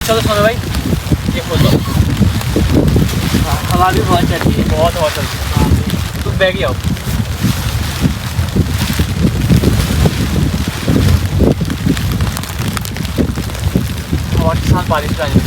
चलो सोनू भाई ये खोल दो। हवा भी बहुत चल रही है, बहुत हवा चल रही है। तुम बैग ही आओ। हवा के साथ बारिश आ जाएगी।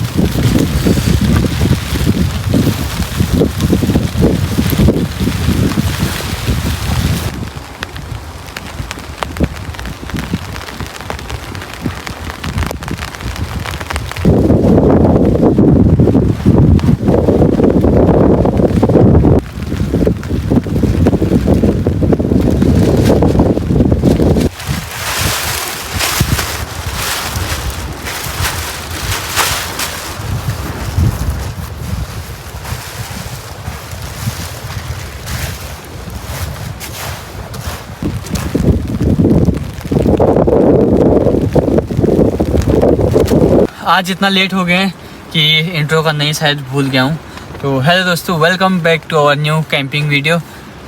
आज इतना लेट हो गए हैं कि इंट्रो करना ही शायद भूल गया हूँ। तो हेलो दोस्तों, welcome back to our new camping video.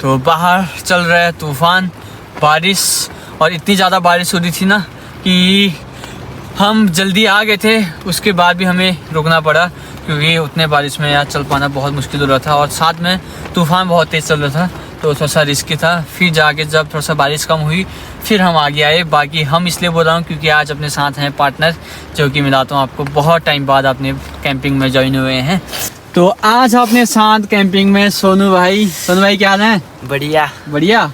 तो बाहर चल रहा है तूफ़ान, बारिश, और इतनी ज़्यादा बारिश हो रही थी ना कि हम जल्दी आ गए थे, उसके बाद भी हमें रुकना पड़ा क्योंकि उतने बारिश में यार चल पाना बहुत मुश्किल हो रहा था और साथ में तूफ़ान बहुत तेज़ चल रहा था, तो थोड़ा सा रिस्की था। फिर जाके जब थोड़ा सा बारिश कम हुई फिर हम आगे आए। बाकी हम इसलिए बोल रहा हूँ क्योंकि आज अपने साथ हैं पार्टनर, जो कि मिलाता हूँ आपको, बहुत टाइम बाद अपने कैंपिंग में ज्वाइन हुए हैं। तो आज अपने साथ कैंपिंग में सोनू भाई। सोनू भाई क्या हाल है? बढ़िया बढ़िया।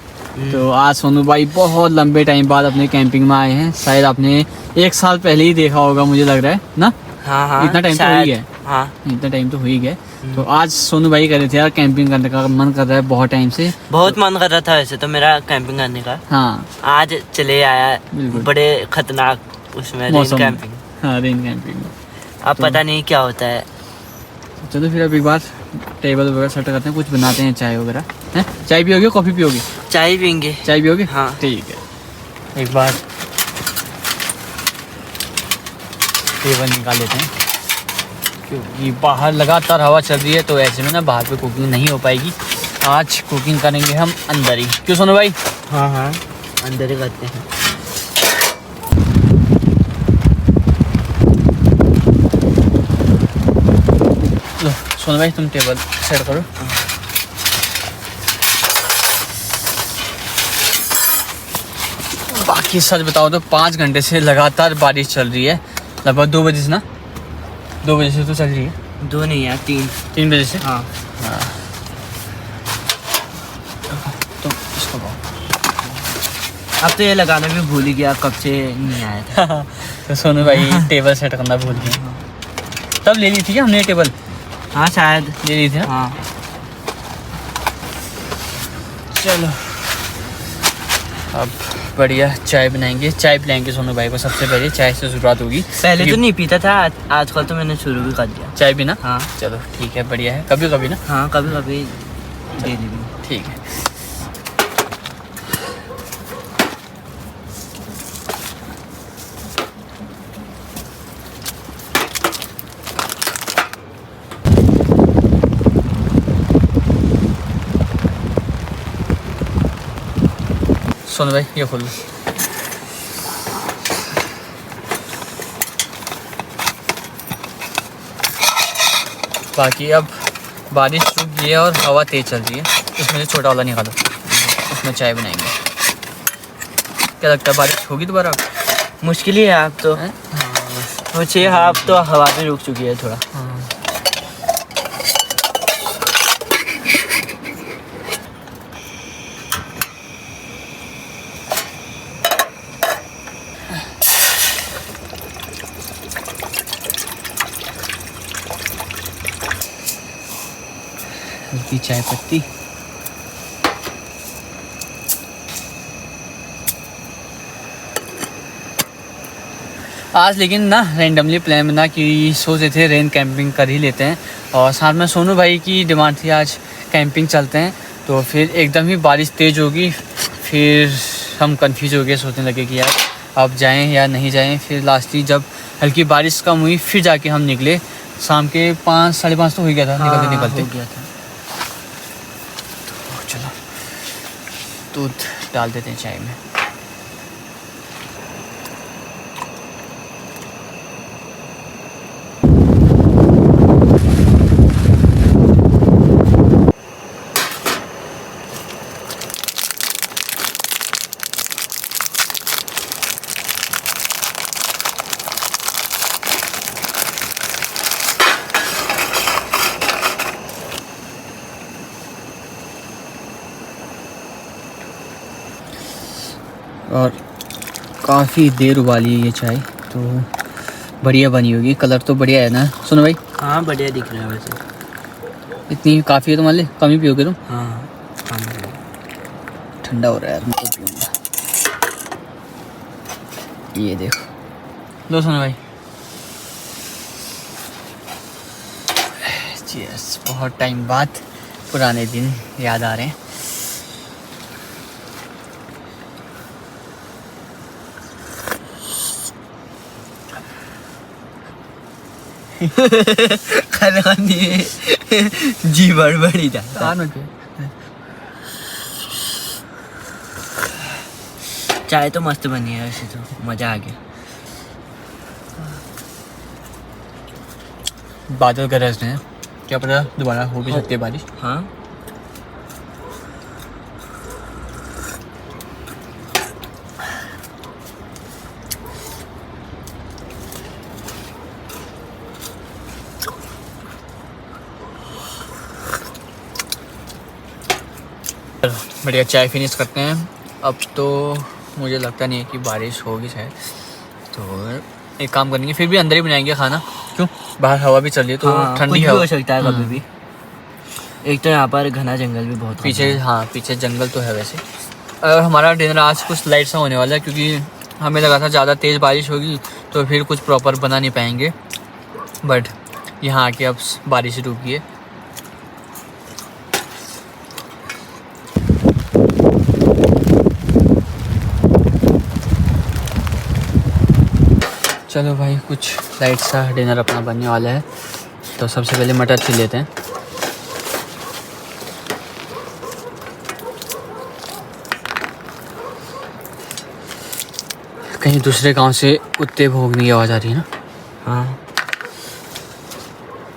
तो आज सोनू भाई बहुत लंबे टाइम बाद अपने कैंपिंग में आए हैं। शायद आपने 1 साल पहले ही देखा होगा, मुझे लग रहा है ना। हाँ, इतना टाइम तो हो ही गया। हाँ, इतना टाइम तो हो ही गया। तो आज सोनू भाई कह रहे थे यार कैंपिंग करने का मन कर रहा है बहुत टाइम से। बहुत मन कर रहा था वैसे तो मेरा कैंपिंग करने का। हाँ, आज चले आया बिल्कुल। बड़े खतरनाक उसमें रेन कैंपिंग। हाँ, रेन कैंपिंग में अब तो पता नहीं क्या होता है। चलो फिर अब एक बार टेबल वगैरह सेट करते हैं, कुछ बनाते हैं, चाय वगैरह है। चाय पियोगे, कॉफ़ी पियोगे? चाय पियेंगे। चाय पियोगे? हाँ, ठीक है। एक बार टेबल निकाल लेते हैं। क्योंकि बाहर लगातार हवा चल रही है, तो ऐसे में ना बाहर पे कुकिंग नहीं हो पाएगी। आज कुकिंग करेंगे हम अंदर ही, क्यों सोनू भाई? हाँ हाँ, अंदर ही करते हैं। लो सोनू भाई, तुम टेबल सेट करो। बाकी सच बताओ तो 5 घंटे से लगातार बारिश चल रही है, लगभग 2 बजे से ना, 2 बजे से तो चल रही है। 2 नहीं यार, 3 बजे से। हाँ। तो इसको अब तो ये लगाना भी भूल ही गया, कब से नहीं आया था। तो सोनू भाई टेबल सेट करना भूल गए। तब ले ली थी क्या हमने टेबल? हाँ शायद ले ली थी ना। हाँ। चलो अब बढ़िया चाय बनाएंगे, चाय पिलाएंगे सोनू भाई को। सबसे पहले चाय से शुरुआत होगी। पहले तो नहीं पीता था, आजकल तो मैंने शुरू भी कर दिया चाय पीना। हाँ चलो ठीक है, बढ़िया है। कभी कभी ना। हाँ, कभी कभी डेली भी। ठीक है। सोनू भाई ये खोल लो। बाकी अब बारिश रुक गई है और हवा तेज चल रही है, इसमें से छोटा वाला निकालो, उसमें चाय बनाएंगे। क्या लगता है बारिश होगी दोबारा? मुश्किल ही है आप तो। मुझे हाँ, अब तो हवा भी रुक चुकी है थोड़ा। हल्की चाय पत्ती। आज लेकिन ना रैंडमली प्लान बना कि सोचे थे रेन कैंपिंग कर ही लेते हैं, और साथ में सोनू भाई की डिमांड थी आज कैंपिंग चलते हैं। तो फिर एकदम ही बारिश तेज़ होगी, फिर हम कंफ्यूज हो गए, सोचने लगे कि यार अब जाएं या नहीं जाएं। फिर लास्टली जब हल्की बारिश कम हुई फिर जाके हम निकले। शाम के 5 साढ़े 5 तो हो गया था निकलते हो गया था। तो चलो दूध डाल देते हैं चाय में। और काफ़ी देर उबाली है ये चाय, तो बढ़िया बनी होगी। कलर तो बढ़िया है ना सुनो भाई? हाँ बढ़िया दिख रहा है वैसे। इतनी काफ़ी है तुम्हारे लिए? कम ही पियोगे तुम? हाँ ठंडा हो रहा है यार, मैं तो पीऊँगा। ये देखो, लो सुनो भाई। चीयर्स। बहुत टाइम बाद पुराने दिन याद आ रहे हैं। खाना नहीं जी बड़ी जाता। चाय तो मस्त बनी है वैसे, तो मज़ा आ गया। बादल गरज रहे हैं, क्या पता दोबारा हो भी सकती है बारिश। हाँ बढ़िया चाय फिनिश करते हैं। अब तो मुझे लगता नहीं है कि बारिश होगी शायद, तो एक काम करेंगे, फिर भी अंदर ही बनाएंगे खाना। क्यों? बाहर हवा भी चल रही है, तो हाँ, ठंडी कुछ भी हवा हो सकता है कभी भी। एक तो यहाँ पर घना जंगल भी बहुत पीछे। हाँ पीछे जंगल तो है वैसे। और हमारा डिनर आज कुछ लाइट सा होने वाला है, क्योंकि हमें लगा था ज़्यादा तेज़ बारिश होगी तो फिर कुछ प्रॉपर बना नहीं पाएंगे, बट यहाँ आके अब बारिश रुक गई है। चलो भाई, कुछ लाइट सा डिनर अपना बनने वाला है। तो सबसे पहले मटर छील लेते हैं। कहीं दूसरे गांव से कुत्ते भौंकने की आवाज़ आ रही है ना। हाँ,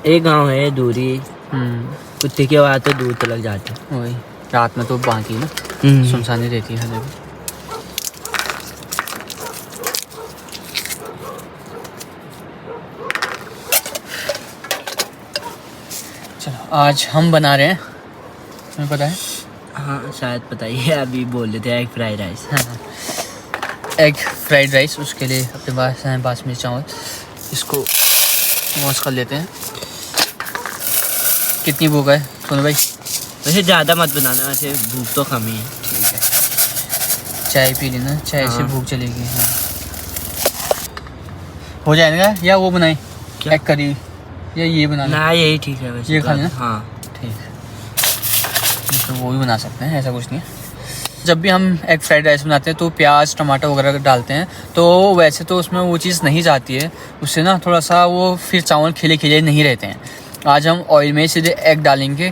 एक गांव है दूरी, कुत्ते की आवाज़ तो दूर तक जाती है। वही रात में तो बाकी ना सुनसानी रहती है हर जगह। चलो आज हम बना रहे हैं, तुम्हें पता है? हाँ शायद पता ही है, अभी बोल रहे थे एग फ्राइड राइस। हाँ, एग फ्राइड राइस। उसके लिए अपने पास है बासमती चावल, इसको वॉश कर लेते हैं। कितनी भूख है सोनू भाई? वैसे ज़्यादा मत बनाना, वैसे भूख तो कम ही है। ठीक है, चाय पी लेना, चाय से हाँ। भूख चलेगी। हाँ। हो जाएगा या वो बनाए क्या? एग करी या ये बनाना? ना यही ठीक है वैसे। ये खा लेना? हाँ ठीक है, तो वो भी बना सकते हैं, ऐसा कुछ नहीं है। जब भी हम एग फ्राइड राइस बनाते हैं तो प्याज टमाटर वगैरह डालते हैं, तो वैसे तो उसमें वो चीज़ नहीं जाती है, उससे ना थोड़ा सा वो फिर चावल खिले खिले नहीं रहते हैं। आज हम ऑयल में सीधे एग डालेंगे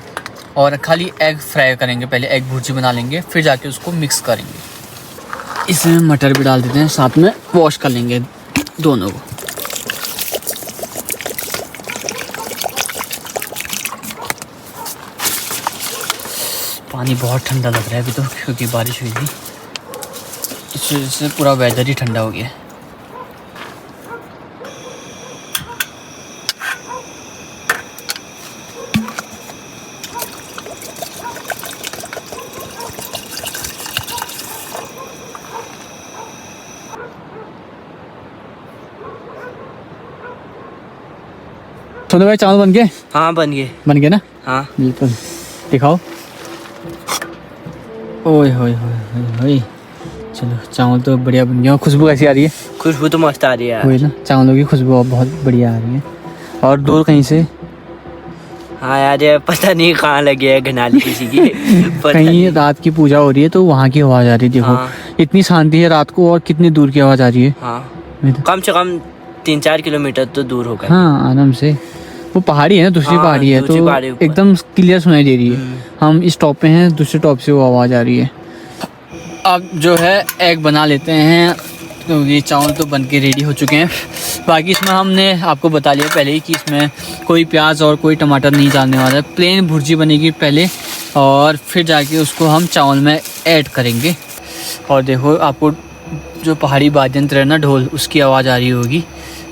और खाली एग फ्राई करेंगे। पहले एग भुर्जी बना लेंगे, फिर जाके उसको मिक्स करेंगे। इसमें मटर भी डाल देते हैं, साथ में वॉश कर लेंगे दोनों को। पानी बहुत ठंडा लग रहा है अभी तो, क्योंकि बारिश हुई थी, इस वजह से पूरा वेदर ही ठंडा हो गया है। सोनू भाई चावल बन गए? हाँ बन गए। बन गए ना? हाँ बिल्कुल, दिखाओ। ओए होए होए होए होए, चलो चावल तो बढ़िया बन गया। खुशबू कैसी आ रही है? खुशबू तो मस्त आ रही है। वही ना, चावलों की खुशबू बहुत बढ़िया आ रही है। और दूर कहीं से हाँ यार, ये पता नहीं कहाँ लगी है घनाली किसी की। पता कहीं नहीं। रात की पूजा हो रही है तो वहाँ की आवाज़ आ रही है। देखो हाँ। इतनी शांति है रात को और कितनी दूर की आवाज़ आ रही है। हाँ कम से कम 3-4 किलोमीटर तो दूर होगा। हाँ आराम से, वो पहाड़ी है ना, दूसरी हाँ, पहाड़ी है, दूसरी तो पहाड़ी ऊपर। एकदम क्लियर सुनाई दे रही है। हम इस टॉप पे हैं, दूसरे टॉप से वो आवाज़ आ रही है। अब जो है एग बना लेते हैं, तो ये चावल तो बन के रेडी हो चुके हैं। बाकी इसमें हमने आपको बता लिया पहले ही कि इसमें कोई प्याज और कोई टमाटर नहीं डालने वाला है। प्लेन भुर्जी बनेगी पहले और फिर जाके उसको हम चावल में ऐड करेंगे। और देखो आपको जो पहाड़ी वाद्य यंत्र है ना, ढोल, उसकी आवाज़ आ रही होगी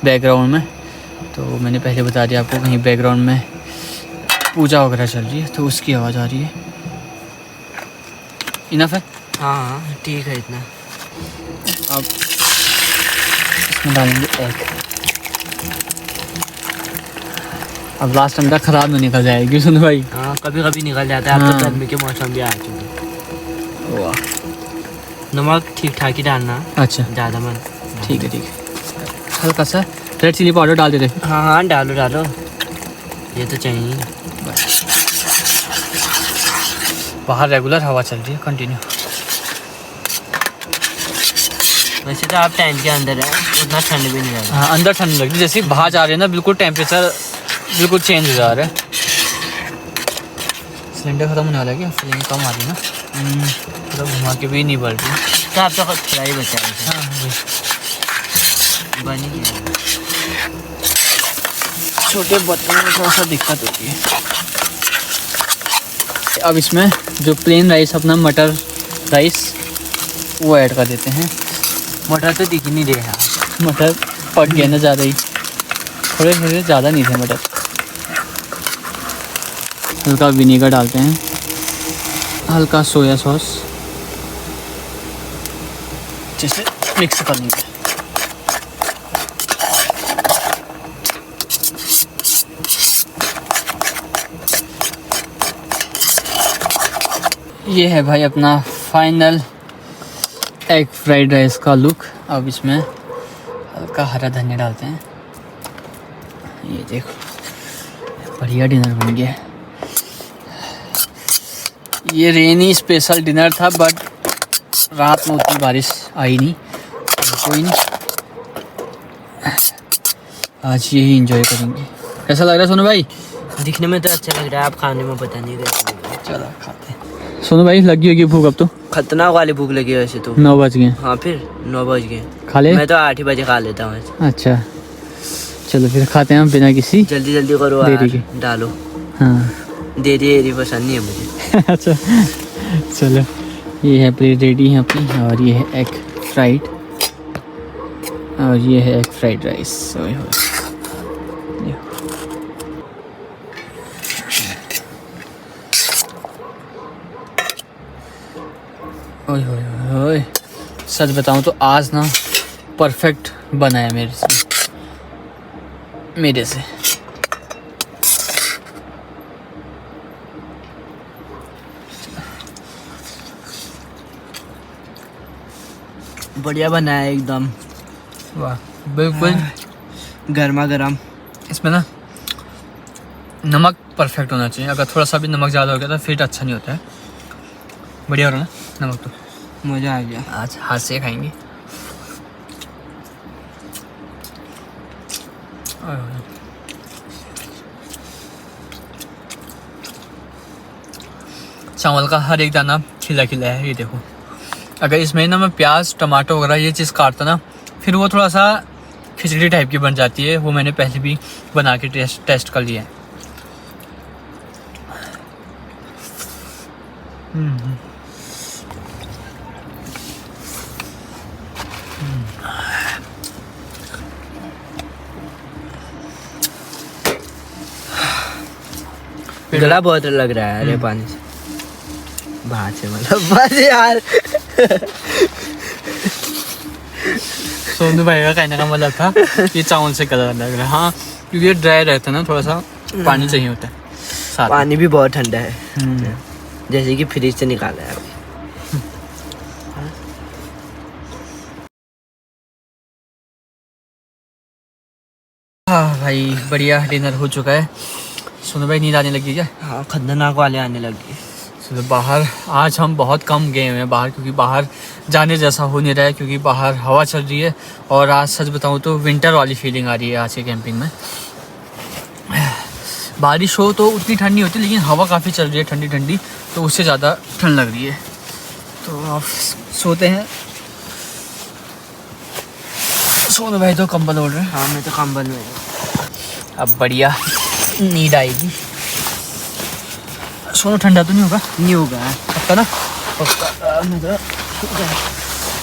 बैकग्राउंड में। तो मैंने पहले बता दिया आपको, कहीं बैकग्राउंड में पूजा वगैरह चल रही है तो उसकी आवाज़ आ रही है। इनफ है? हाँ ठीक है इतना। अब इसमें डालेंगे एग। अब लास्ट अंडा ख़राब नहीं निकल जाएगी सुन भाई। हाँ कभी कभी निकल जाता है। अब हाँ। तो गर्मी के मौसम भी आ चुके। वाह, नमक ठीक ठाक ही डालना, अच्छा ज़्यादा मत। ठीक है ठीक है। हल्का सा रेड चिली पाउडर डाल देते। हाँ हाँ डालो डालो, ये तो चाहिए। बाहर रेगुलर हवा चल रही है कंटिन्यू। वैसे तो आप टेंट के अंदर है, उतना ठंड भी नहीं लग रहा। हाँ अंदर ठंड लग रही है, जैसे बाहर जा रहे हैं ना बिल्कुल टेम्परेचर बिल्कुल चेंज हो जा रहा है। सिलेंडर ख़त्म होने वाला है क्या? फिलिंग कम आ रही है ना, थोड़ा घुमा के भी नहीं बढ़ रही। तो आप तो थोड़ा ही बचा है। हाँ वही। बन ही गया। छोटे बर्तनों में थोड़ा सा दिक्कत होती है। अब इसमें जो प्लेन राइस अपना मटर राइस वो ऐड कर देते हैं। मटर तो दिख ही नहीं रहा। मटर पक गया ना ज़्यादा ही, थोड़े थोड़े ज़्यादा नहीं थे मटर। हल्का विनेगर डालते हैं, हल्का सोया सॉस, जैसे मिक्स कर लेंगे। ये है भाई अपना फाइनल एग फ्राइड राइस का लुक। अब इसमें हल्का हरा धनिया डालते हैं। ये देखो बढ़िया डिनर बन गया है। ये रेनी स्पेशल डिनर था, बट रात में उतनी बारिश आई नहीं, कोई नहीं, आज यही एंजॉय करेंगे। कैसा लग रहा है सोनू भाई? दिखने में तो अच्छा लग रहा है, आप खाने में पता नहीं कैसा लग रहा है। चलो खाते हैं। सोनू भाई लगी होगी भूख अब तो? खतरनाक वाली भूख लगी है वैसे तो। 9 बज गए। हाँ फिर 9 बज गए। खा ले। मैं तो 8 ही बजे खा लेता हूँ वैसे। अच्छा चलो फिर खाते हैं हम बिना किसी जल्दी जल्दी करो देरी यार, के। डालो। हाँ देरी पसंद नहीं है मुझे। अच्छा चलो ये है प्लेट रेडी है अपनी, और ये है एग फ्राइड, और ये है एग फ्राइड राइस। ओए होए ये। ओए होए होए होए। सच बताऊं तो आज ना परफेक्ट बना है मेरे से। बढ़िया बना है एकदम। वाह बिल्कुल गर्मा गर्म। इसमें ना नमक परफेक्ट होना चाहिए, अगर थोड़ा सा भी नमक ज़्यादा हो गया तो फिर अच्छा नहीं होता है। बढ़िया हो रहा ना नमक तो। मजा आ गया। आज हाथ से खाएंगे। चावल का हर एक दाना खिला खिला है, ये देखो। अगर इसमें ना मैं प्याज टमाटर वगैरह ये चीज़ काटता ना, फिर वो थोड़ा सा खिचड़ी टाइप की बन जाती है। वो मैंने पहले भी बना के टेस्ट कर लिया है। गला बहुत लग रहा है अरे पानी से, बाहर से मतलब बस यार। सोनू भाई का कहने का मतलब था कि चावल से गला लग रहा है। हाँ क्योंकि ये ड्राई रहता है ना, थोड़ा सा पानी चाहिए होता है साथ में। पानी भी बहुत ठंडा है, जैसे कि फ्रिज से निकाला है अभी। हाँ भाई बढ़िया डिनर हो चुका है। सोनू भाई नींद आने लगी क्या? हाँ खतरनाक वाले आने लगे। चलो बाहर आज हम बहुत कम गए हुए हैं बाहर, क्योंकि बाहर जाने जैसा हो नहीं रहा है, क्योंकि बाहर हवा चल रही है। और आज सच बताऊं तो विंटर वाली फीलिंग आ रही है आज के कैंपिंग में। बारिश हो तो उतनी ठंड नहीं होती, लेकिन हवा काफ़ी चल रही है ठंडी ठंडी, तो उससे ज़्यादा ठंड लग रही है। तो आप सोते हैं। सोनू भाई तो कंबल ओढ़ रहे हैं। हाँ मैं तो कंबल में। अब बढ़िया नींद आएगी। सोनू ठंडा तो नहीं होगा? नहीं होगा पक्का ना? पक्का। मैं तो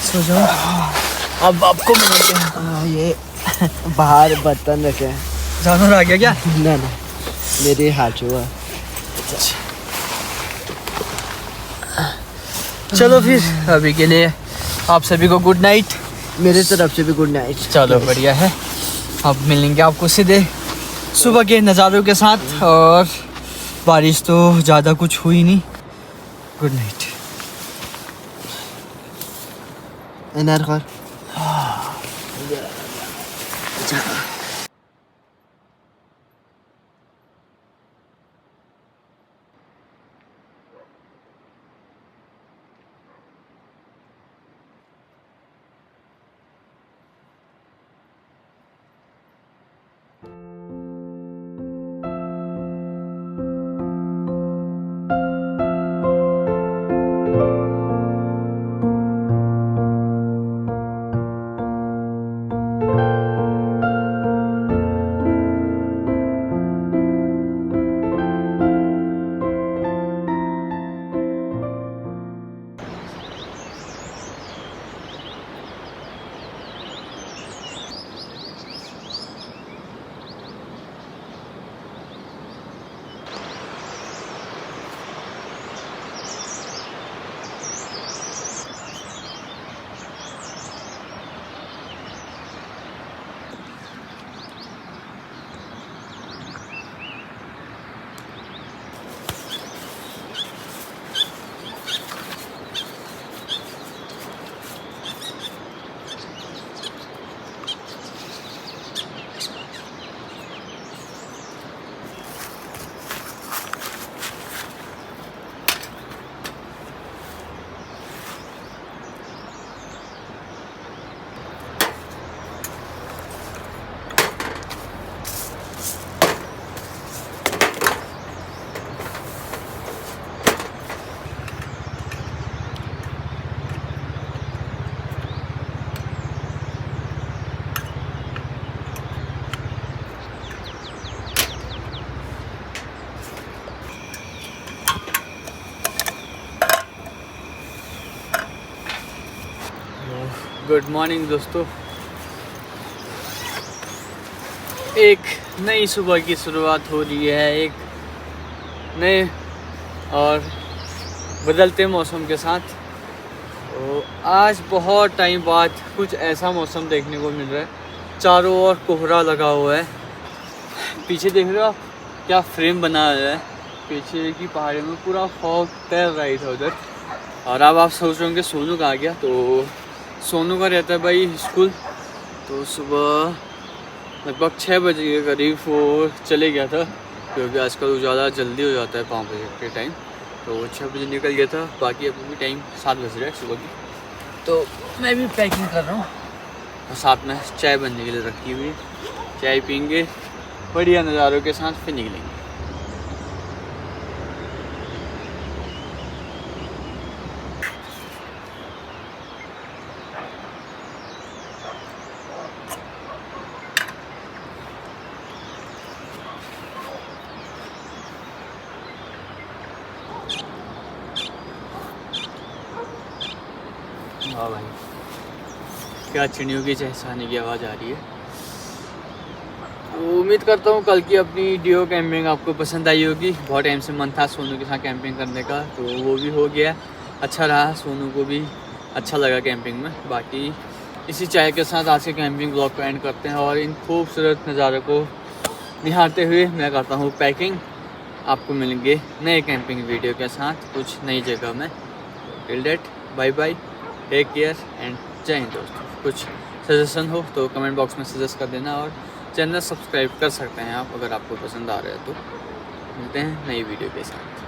सो जाओ। अब आपको मिलेंगे। ये बाहर बर्तन रखे हैं। जानवर आ गया क्या? ना ना मेरे हाथ हुआ। चलो फिर अभी के लिए आप सभी को गुड नाइट। मेरे तरफ से भी गुड नाइट। चलो बढ़िया है। अब मिलेंगे आपको सीधे सुबह के नज़ारों के साथ, और बारिश तो ज़्यादा कुछ हुई नहीं। Good night. एनआर गुड मॉर्निंग दोस्तों। एक नई सुबह की शुरुआत हो रही है, एक नए और बदलते मौसम के साथ। तो आज बहुत टाइम बाद कुछ ऐसा मौसम देखने को मिल रहा है, चारों ओर कोहरा लगा हुआ है। पीछे देख रहे हो आप क्या फ्रेम बना हुआ है, पीछे की पहाड़ी में पूरा फॉग तैर रहा था उधर। और अब आप सोच रहे होंगे सोनू कहाँ गया, तो सोनू का रहता है भाई स्कूल। तो सुबह लगभग 6 बजे के करीब वो चले गया था, क्योंकि आजकल उजाला जल्दी हो जाता है 5 बजे के टाइम। तो वो 6 बजे निकल गया था। बाकी अभी भी टाइम 7 बज रहा है सुबह की। तो मैं भी पैकिंग कर रहा हूँ और साथ में चाय बनने के लिए रखी हुई है। चाय पीएंगे बढ़िया नज़ारों के साथ, फिर निकलेंगे। हाँ भाई, क्या चिड़ियों की चहचहाने की आवाज़ आ रही है। तो उम्मीद करता हूँ कल की अपनी डियो कैंपिंग आपको पसंद आई होगी। बहुत टाइम से मन था सोनू के साथ कैंपिंग करने का, तो वो भी हो गया, अच्छा रहा। सोनू को भी अच्छा लगा कैंपिंग में। बाकी इसी चाय के साथ आज के कैंपिंग ब्लॉग को एंड करते हैं और इन खूबसूरत नज़ारों को निहारते हुए मैं करता हूँ पैकिंग। आपको मिलेंगे नए कैंपिंग वीडियो के साथ कुछ नई जगह में। Till date bye bye, take care and जय हिंद दोस्तों। कुछ सजेशन हो तो कमेंट बॉक्स में सजेस्ट कर देना और चैनल सब्सक्राइब कर सकते हैं आप अगर आपको पसंद आ रहा है तो। मिलते हैं नई वीडियो के साथ।